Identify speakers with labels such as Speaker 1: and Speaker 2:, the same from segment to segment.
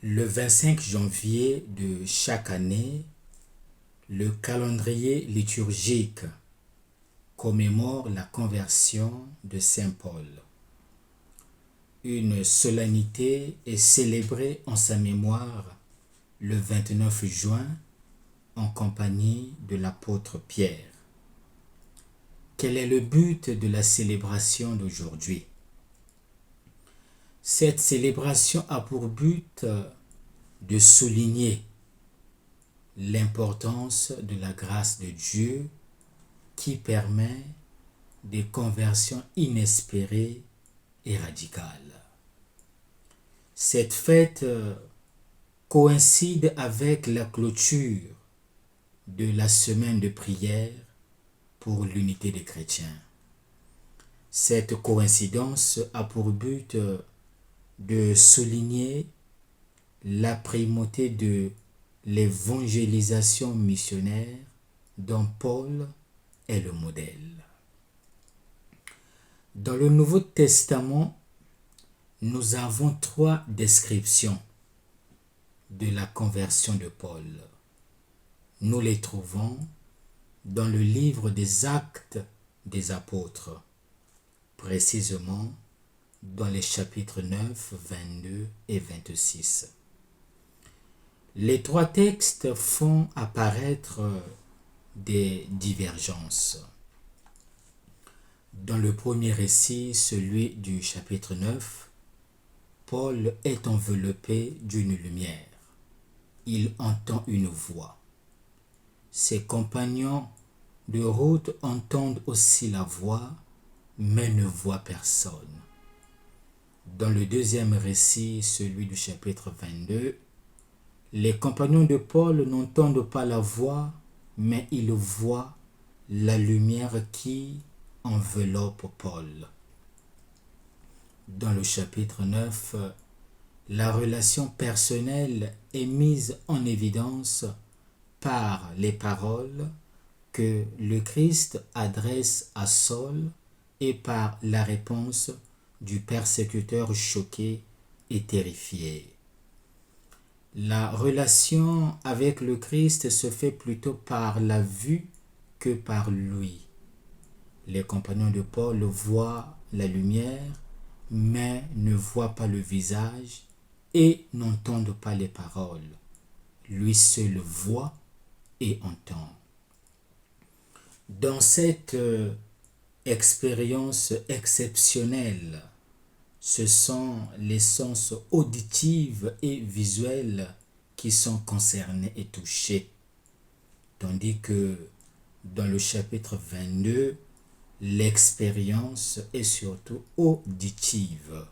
Speaker 1: Le 25 janvier de chaque année, le calendrier liturgique commémore la conversion de Saint Paul. Une solennité est célébrée en sa mémoire le 29 juin en compagnie de l'apôtre Pierre. Quel est le but de la célébration d'aujourd'hui? Cette célébration a pour but de souligner l'importance de la grâce de Dieu qui permet des conversions inespérées et radicales. Cette fête coïncide avec la clôture de la semaine de prière pour l'unité des chrétiens. Cette coïncidence a pour but de souligner la primauté de l'évangélisation missionnaire dont Paul est le modèle. Dans le Nouveau Testament, nous avons 3 descriptions de la conversion de Paul. Nous les trouvons dans le livre des Actes des Apôtres, précisément dans les chapitres 9, 22 et 26. Les 3 textes font apparaître des divergences. Dans le premier récit, celui du chapitre 9, Paul est enveloppé d'une lumière. Il entend une voix. Ses compagnons de route entendent aussi la voix, mais ne voient personne. Dans le deuxième récit, celui du chapitre 22, les compagnons de Paul n'entendent pas la voix, mais ils voient la lumière qui enveloppe Paul. Dans le chapitre 9, la relation personnelle est mise en évidence par les paroles que le Christ adresse à Saul et par la réponse du persécuteur choqué et terrifié. La relation avec le Christ se fait plutôt par la vue que par lui. Les compagnons de Paul voient la lumière, mais ne voient pas le visage et n'entendent pas les paroles. Lui seul voit et entend. Dans cette expérience exceptionnelle, ce sont les sens auditifs et visuels qui sont concernés et touchés. Tandis que dans le chapitre 22, l'expérience est surtout auditive.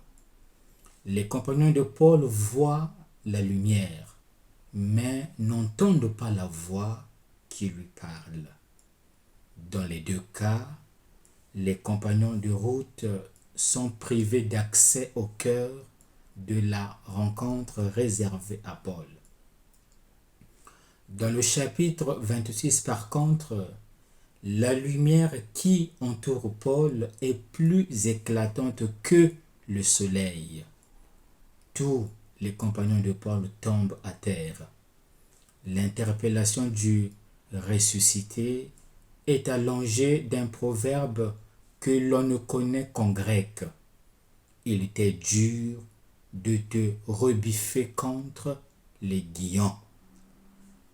Speaker 1: Les compagnons de Paul voient la lumière, mais n'entendent pas la voix qui lui parle. Dans les 2 cas, les compagnons de route sont privés d'accès au cœur de la rencontre réservée à Paul. Dans le chapitre 26, par contre, la lumière qui entoure Paul est plus éclatante que le soleil. Tous les compagnons de Paul tombent à terre. L'interpellation du ressuscité est allongée d'un proverbe que l'on ne connaît qu'en grec. Il était dur de te rebiffer contre les guillons.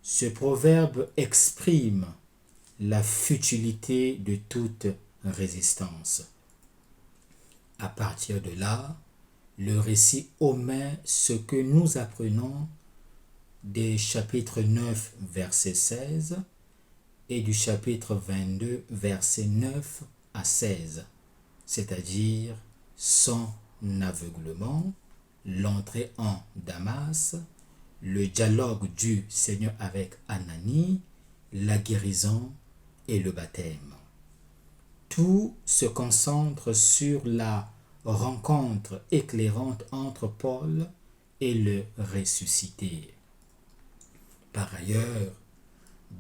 Speaker 1: Ce proverbe exprime la futilité de toute résistance. À partir de là, le récit omet ce que nous apprenons des chapitres 9, verset 16 et du chapitre 22, verset 9 à 16, c'est-à-dire son aveuglement, l'entrée en Damas, le dialogue du Seigneur avec Ananie, la guérison et le baptême. Tout se concentre sur la rencontre éclairante entre Paul et le ressuscité. Par ailleurs,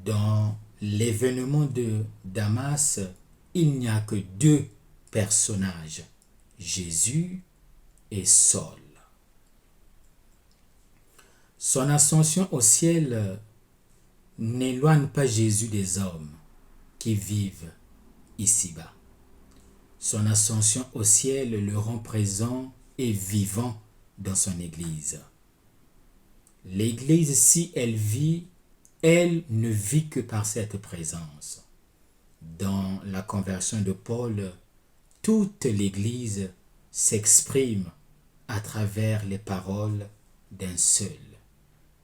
Speaker 1: dans l'événement de Damas, il n'y a que 2 personnages, Jésus et Saul. Son ascension au ciel n'éloigne pas Jésus des hommes qui vivent ici-bas. Son ascension au ciel le rend présent et vivant dans son Église. L'Église, si elle vit, elle ne vit que par cette présence. Dans la conversion de Paul, toute l'Église s'exprime à travers les paroles d'un seul.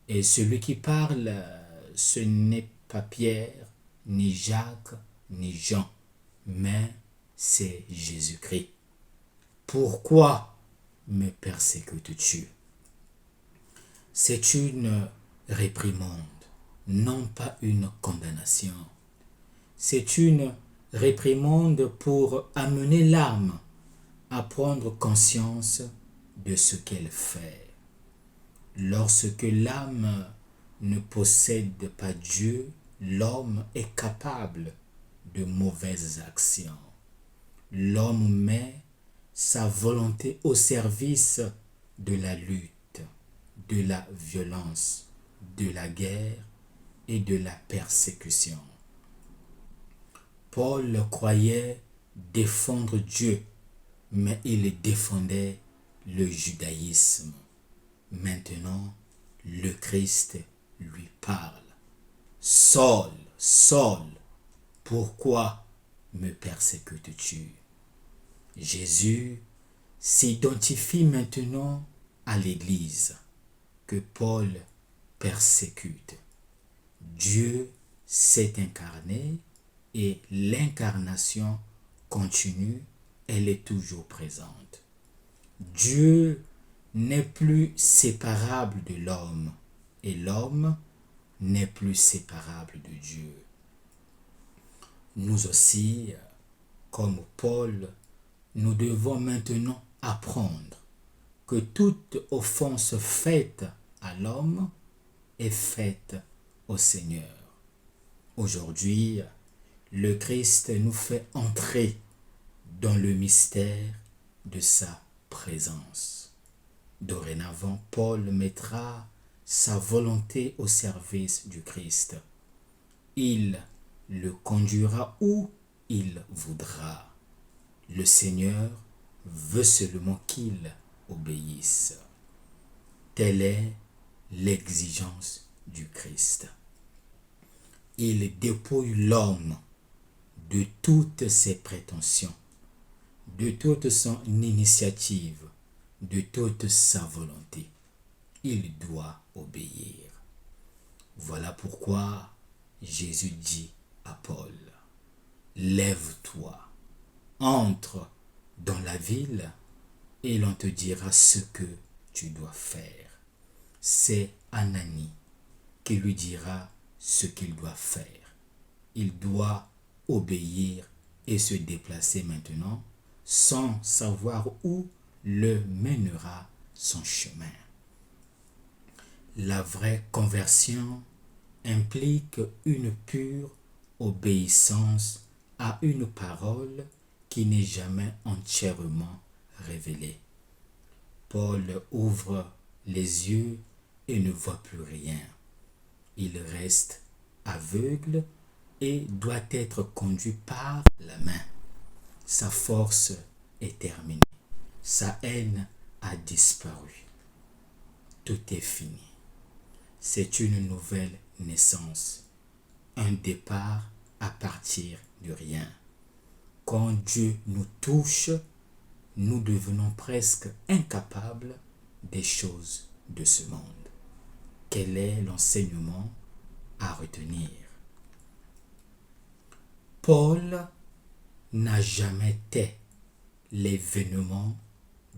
Speaker 1: Et celui qui parle, ce n'est pas Pierre, ni Jacques, ni Jean, mais c'est Jésus-Christ. Pourquoi me persécutes-tu? C'est une réprimande, non pas une condamnation. C'est une réprimande pour amener l'âme à prendre conscience de ce qu'elle fait. Lorsque l'âme ne possède pas Dieu, l'homme est capable de mauvaises actions. L'homme met sa volonté au service de la lutte, de la violence, de la guerre et de la persécution. Paul croyait défendre Dieu, mais il défendait le judaïsme. Maintenant, le Christ lui parle. Saul, Saul, pourquoi me persécutes-tu? Jésus s'identifie maintenant à l'Église que Paul persécute. Dieu s'est incarné et l'incarnation continue, elle est toujours présente. Dieu n'est plus séparable de l'homme et l'homme n'est plus séparable de Dieu. Nous aussi, comme Paul, nous devons maintenant apprendre que toute offense faite à l'homme est faite au Seigneur. Aujourd'hui, le Christ nous fait entrer dans le mystère de sa présence. Dorénavant, Paul mettra sa volonté au service du Christ. Il le conduira où il voudra. Le Seigneur veut seulement qu'il obéisse. Telle est l'exigence du Christ. Il dépouille l'homme de toutes ses prétentions, de toute son initiative, de toute sa volonté. Il doit obéir. Voilà pourquoi Jésus dit à Paul, lève-toi, entre dans la ville et l'on te dira ce que tu dois faire. C'est Ananie qui lui dira ce qu'il doit faire. Il doit obéir et se déplacer maintenant sans savoir où le mènera son chemin. La vraie conversion implique une pure obéissance à une parole qui n'est jamais entièrement révélée. Paul ouvre les yeux et ne voit plus rien. Il reste aveugle et doit être conduit par la main. Sa force est terminée. Sa haine a disparu. Tout est fini. C'est une nouvelle naissance, un départ à partir de rien. Quand Dieu nous touche, nous devenons presque incapables des choses de ce monde. Quel est l'enseignement à retenir? Paul n'a jamais tait l'événement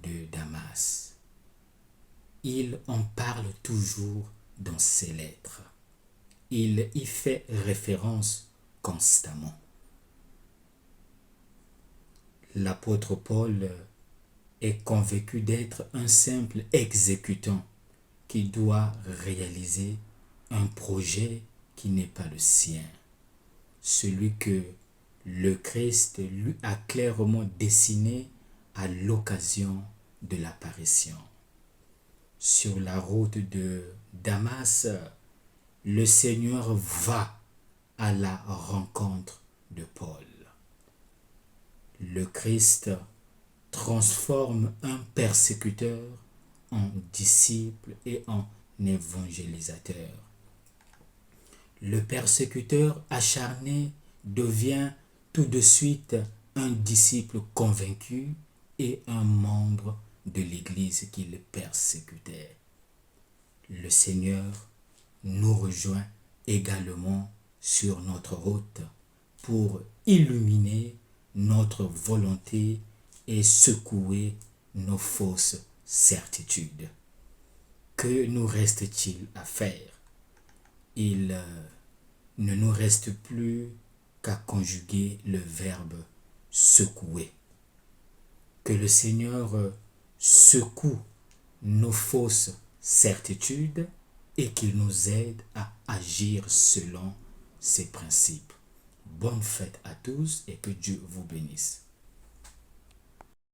Speaker 1: de Damas. Il en parle toujours dans ses lettres. Il y fait référence constamment. L'apôtre Paul est convaincu d'être un simple exécutant qui doit réaliser un projet qui n'est pas le sien, celui que le Christ lui a clairement dessiné à l'occasion de l'apparition. sur la route de Damas, le Seigneur va à la rencontre de Paul. Le Christ transforme un persécuteur en disciple et en évangélisateur. Le persécuteur acharné devient tout de suite un disciple convaincu et un membre de l'Église qu'il persécutait. Le Seigneur nous rejoint également sur notre route pour illuminer notre volonté et secouer nos fausses certitudes. Que nous reste-t-il à faire? Il ne nous reste plus qu'à conjuguer le verbe secouer. Que le Seigneur secoue nos fausses certitudes et qu'il nous aide à agir selon ses principes. Bonne fête à tous et que Dieu vous bénisse.